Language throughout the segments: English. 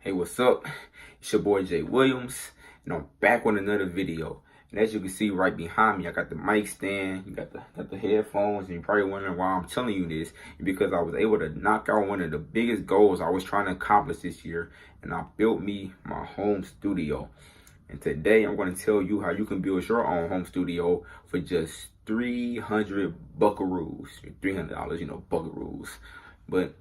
Hey, what's up? It's your boy Jae Williams, and I'm back with another video. And as you can see right behind me, I got the mic stand, you got the headphones, and you're probably wondering why I'm telling you this. Because I was able to knock out one of the biggest goals I was trying to accomplish this year, and I built me my home studio. And today I'm going to tell you how you can build your own home studio for just 300 buckaroos. $300, buckaroos. But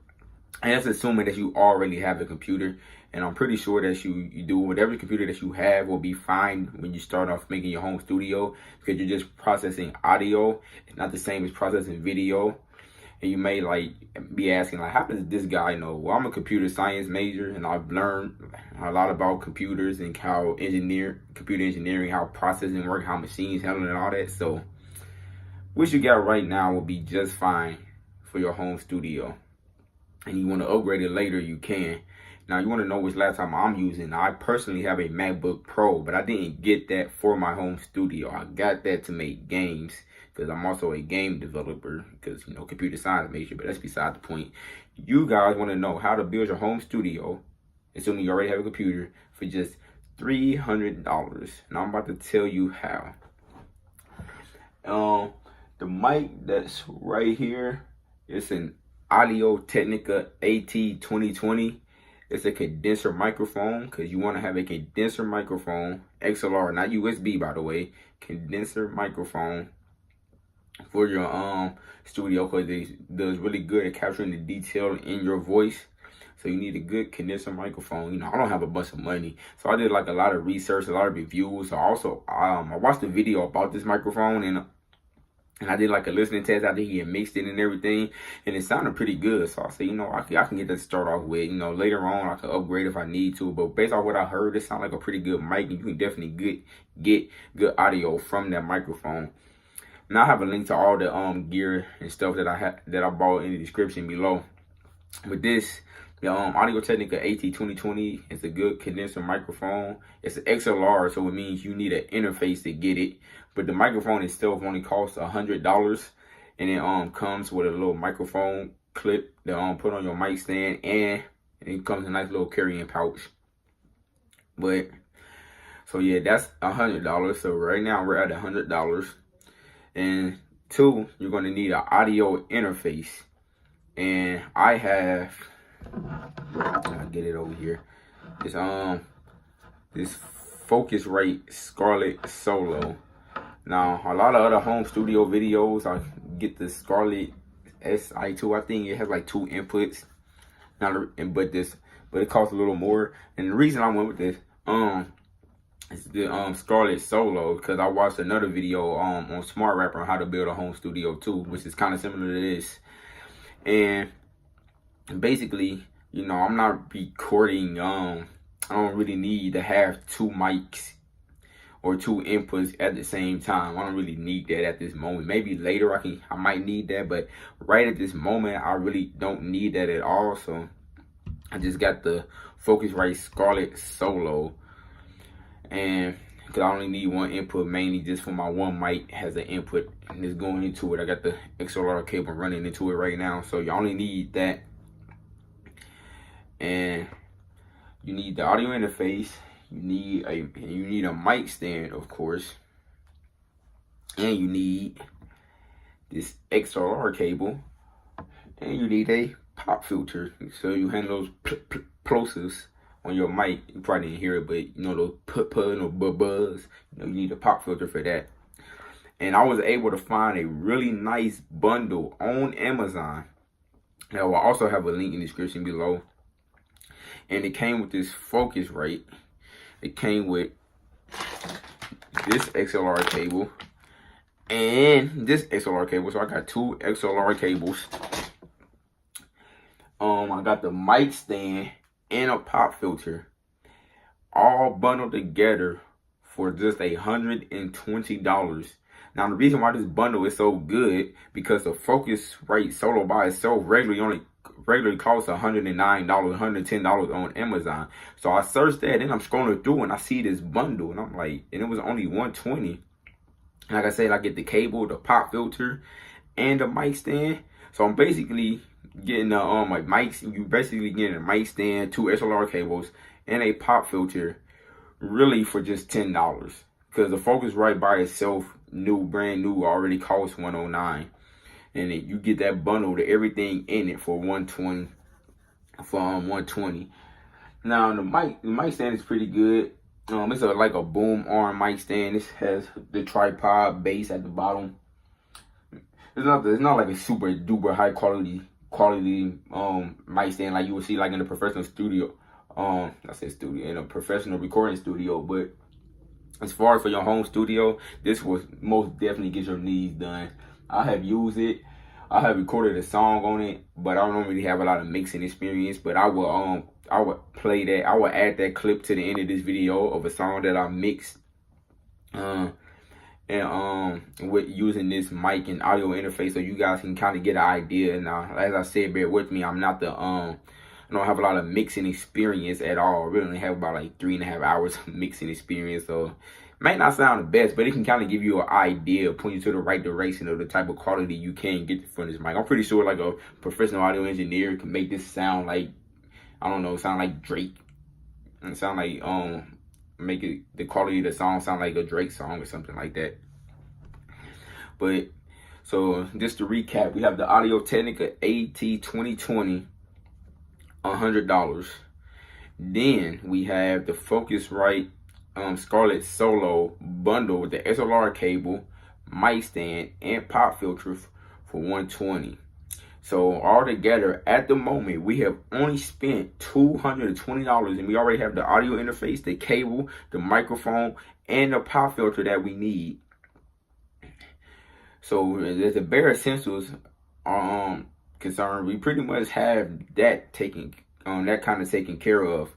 that's assuming that you already have a computer, and I'm pretty sure that you do. Whatever computer that you have will be fine when you start off making your home studio, because you're just processing audio. It's not the same as processing video. And you may be asking, how does this guy know? Well, I'm a computer science major, and I've learned a lot about computers and how computer engineering, how processing work, how machines handle and all that. So what you got right now will be just fine for your home studio. And you want to upgrade it later, you can. Now, you want to know which laptop I'm using. Now, I personally have a MacBook Pro, but I didn't get that for my home studio. I got that to make games, because I'm also a game developer, because, computer science major, but that's beside the point. You guys want to know how to build your home studio, assuming you already have a computer, for just $300. And I'm about to tell you how. The mic that's right here, it's an Audio-Technica AT2020. It's a condenser microphone, because you want to have a condenser microphone, XLR, not USB, by the way. Condenser microphone for your studio, because it does really good at capturing the detail in your voice. So you need a good condenser microphone. I don't have a bunch of money, so I did a lot of research, a lot of reviews. I watched a video about this microphone, and I did a listening test after he had mixed it and everything, and it sounded pretty good. So I said, I can get that to start off with. Later on I can upgrade if I need to. But based on what I heard, it sounded like a pretty good mic, and you can definitely get good audio from that microphone. Now I have a link to all the gear and stuff that I bought in the description below. With this, the Audio-Technica AT2020 is a good condenser microphone. It's an XLR, so it means you need an interface to get it. But the microphone itself only costs $100, and it comes with a little microphone clip that put on your mic stand, and it comes in a nice little carrying pouch. But so yeah, that's $100. So right now we're at $100. And two, you're going to need an audio interface, and I have. I'll get it over here. It's this Focusrite Scarlett Solo. Now, a lot of other home studio videos, I get the Scarlett SI2. I think it has 2 inputs. But it costs a little more. And the reason I went with this is the Scarlett Solo, because I watched another video on Smart Rapper on how to build a home studio too, which is kind of similar to this. And basically, I'm not recording. I don't really need to have 2 mics or 2 inputs at the same time. I don't really need that at this moment. Maybe later I might need that, but right at this moment I really don't need that at all. So I just got the Focusrite Scarlett Solo, and because I only need 1 input, mainly just for my one mic has an input, and it's going into it. I got the XLR cable running into it right now, so you only need that. And you need the audio interface. You need a mic stand, of course, and you need this XLR cable, and you need a pop filter, so you handle those plosives on your mic. You probably didn't hear it, but those put or buzz. You need a pop filter for that. And I was able to find a really nice bundle on Amazon. Now, I'll also have a link in the description below. And it came with this Focusrite. It came with this XLR cable and this XLR cable. So I got 2 XLR cables. I got the mic stand and a pop filter, all bundled together for just $120. Now, the reason why this bundle is so good, because the Focusrite Solo by itself regularly costs $109, $110 on Amazon. So I searched that, and I'm scrolling through, and I see this bundle, and I'm like, and it was only $120. And like I said, I get the cable, the pop filter, and the mic stand. So I'm basically getting the mics. You basically getting a mic stand, 2 XLR cables, and a pop filter, really for just $10. Because the Focusrite by itself, brand new, already costs $109, and you get that bundle to everything in it for $120. Now the mic stand is pretty good. It's like a boom arm mic stand. This has the tripod base at the bottom. It's not like a super duper high quality mic stand like you would see like in a professional studio. I said studio, in a professional recording studio, but as far as for your home studio, this will most definitely get your needs done. I have used it. I have recorded a song on it, but I don't really have a lot of mixing experience. But I would play that. I will add that clip to the end of this video of a song that I mixed, with using this mic and audio interface, so you guys can kind of get an idea. Now, as I said, bear with me. I don't have a lot of mixing experience at all. I really only have about like 3.5 hours of mixing experience, so it might not sound the best, but it can kind of give you an idea, point you to the right direction of the type of quality you can get from this mic. I'm pretty sure like a professional audio engineer can make this sound like, I don't know, sound like Drake, and sound like make it, the quality of the song sound like a Drake song or something like that. But so just to recap, we have the Audio-Technica AT2020, $100. Then we have the Focusrite Scarlett Solo bundle with the SLR cable, mic stand, and pop filter for $120. So all together, at the moment, we have only spent $220, and we already have the audio interface, the cable, the microphone, and the pop filter that we need. So as the bare essentials are concerned, we pretty much have that taken care of,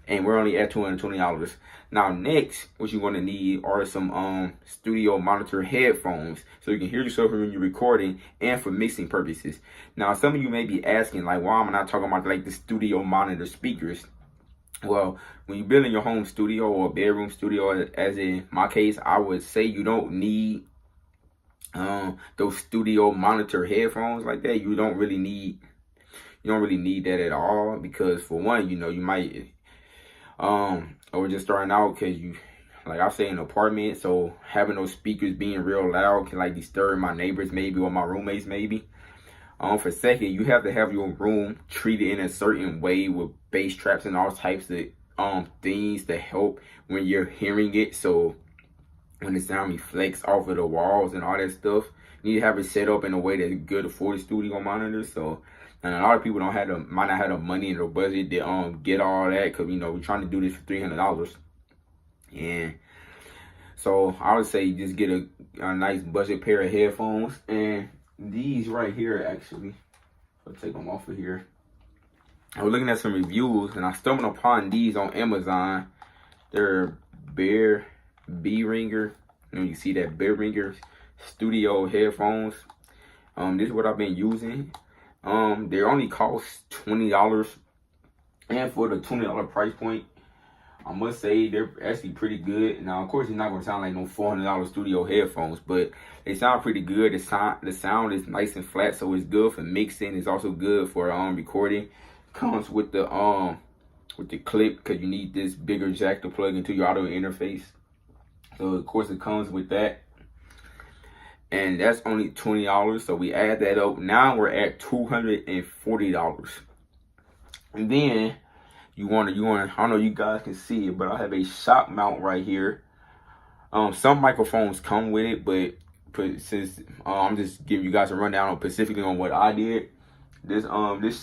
and we're only at $220. Now next, what you're going to need are some studio monitor headphones, so you can hear yourself when you're recording and for mixing purposes. Now some of you may be asking, like, why am I not talking about like the studio monitor speakers? Well, when you build in your home studio or bedroom studio, as in my case, I would say you don't need those studio monitor headphones like that. You don't really need that at all, because for one, you might or just starting out, because you, like I say, in an apartment, so having those speakers being real loud can like disturb my neighbors maybe, or my roommates maybe. For second, you have to have your room treated in a certain way with bass traps and all types of things to help when you're hearing it, so when the sound reflects off of the walls and all that stuff. You need to have it set up in a way that's good for the studio monitors. So, and a lot of people might not have the money in their budget to get all that, because we're trying to do this for $300. And so I would say just get a nice budget pair of headphones. And these right here, actually, I'll take them off of here. I was looking at some reviews and I stumbled upon these on Amazon. They're B-Ringer. You see that B-Ringer studio headphones. This is what I've been using. They only cost $20, and for the $20 price point, I must say they're actually pretty good. Now, of course, it's not gonna sound like no $400 studio headphones, but they sound pretty good. The sound is nice and flat, so it's good for mixing. It's also good for recording. Comes with the clip, because you need this bigger jack to plug into your audio interface. So of course it comes with that, and that's only $20. So we add that up. Now we're at $240. And then you want to. I don't know if you guys can see it, but I have a shock mount right here. Some microphones come with it, but since I'm just giving you guys a rundown on specifically on what I did, this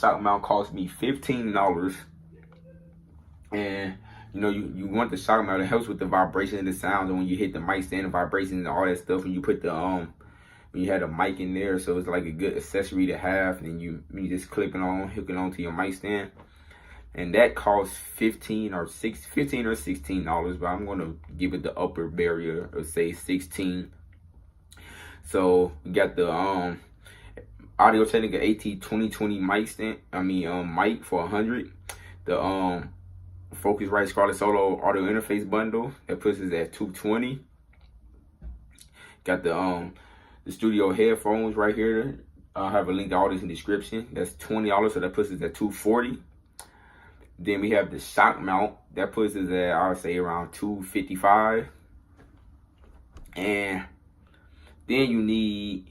shock mount cost me $15. And you want the shock mount. It helps with the vibration and the sounds, and when you hit the mic stand, the vibration and all that stuff, and you put the when you had a mic in there, so it's like a good accessory to have. And you just hook it on to your mic stand, and that costs $15 or $16, but I'm gonna give it the upper barrier of say $16. So we got the Audio-Technica AT2020 mic stand. Mic for $100. The Focusrite Scarlett Solo audio interface bundle that puts us at $220. Got the studio headphones right here. I'll have a link to all this in the description. That's $20, so that puts us at $240. Then we have the shock mount. That puts us at, I would say, around $255. And then you need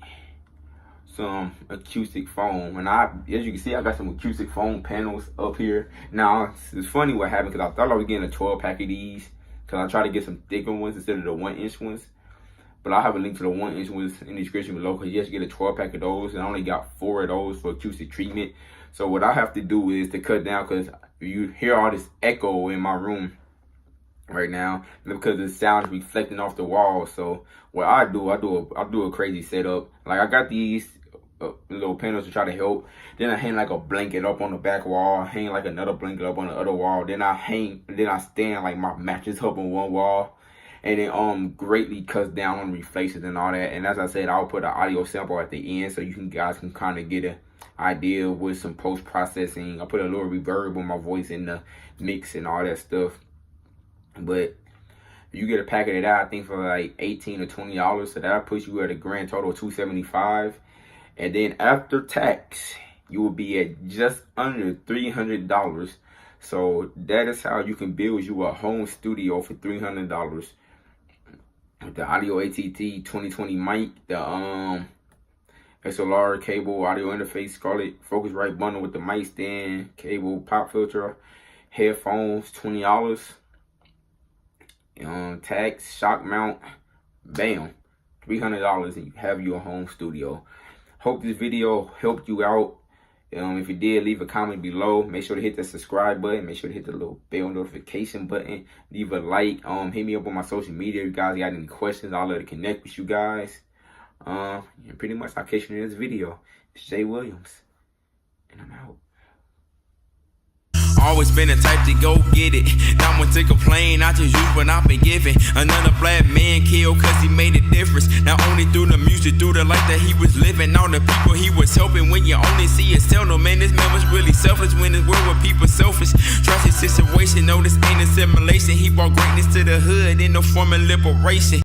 some acoustic foam. And as you can see, I got some acoustic foam panels up here. Now, it's funny what happened, because I thought I was getting a 12-pack of these, because I tried to get some thicker ones instead of the 1-inch ones. But I'll have a link to the 1-inch ones in the description below, because you have to get a 12-pack of those, and I only got 4 of those for acoustic treatment. So what I have to do is to cut down, because you hear all this echo in my room right now, because the sound is reflecting off the wall. So what I do a crazy setup. Like, I got these little panels to try to help. Then I hang like a blanket up on the back wall, hang like another blanket up on the other wall. Then I stand like my mattress up on one wall. And it greatly cuts down on reflections and all that. And as I said, I'll put an audio sample at the end so guys can kind of get an idea with some post-processing. I put a little reverb on my voice in the mix and all that stuff. But you get a packet of that, I think, for like $18 or $20. So that'll put you at a grand total of $275. And then after tax, you will be at just under $300. So that is how you can build you a home studio for $300. With the audio ATT 2020 mic, the XLR cable, audio interface, Scarlett Focusrite bundle with the mic stand, cable, pop filter, headphones, $20. Tax, shock mount, bam, $300, and you have your home studio. Hope this video helped you out. If you did, leave a comment below. Make sure to hit the subscribe button. Make sure to hit the little bell notification button. Leave a like. Hit me up on my social media. If you guys got any questions, I'd love to connect with you guys. And pretty much, I'll catch you in this video. It's Jae Williams, and I'm out. Always been the type to go get it. Not one to complain, I just use what I've been given. Another black man killed cause he made a difference. Not only through the music, through the life that he was living. All the people he was helping. When you only see his tell, no man, this man was really selfish. When this world with people selfish. Trust his situation, no, this ain't a simulation. He brought greatness to the hood in the form of liberation.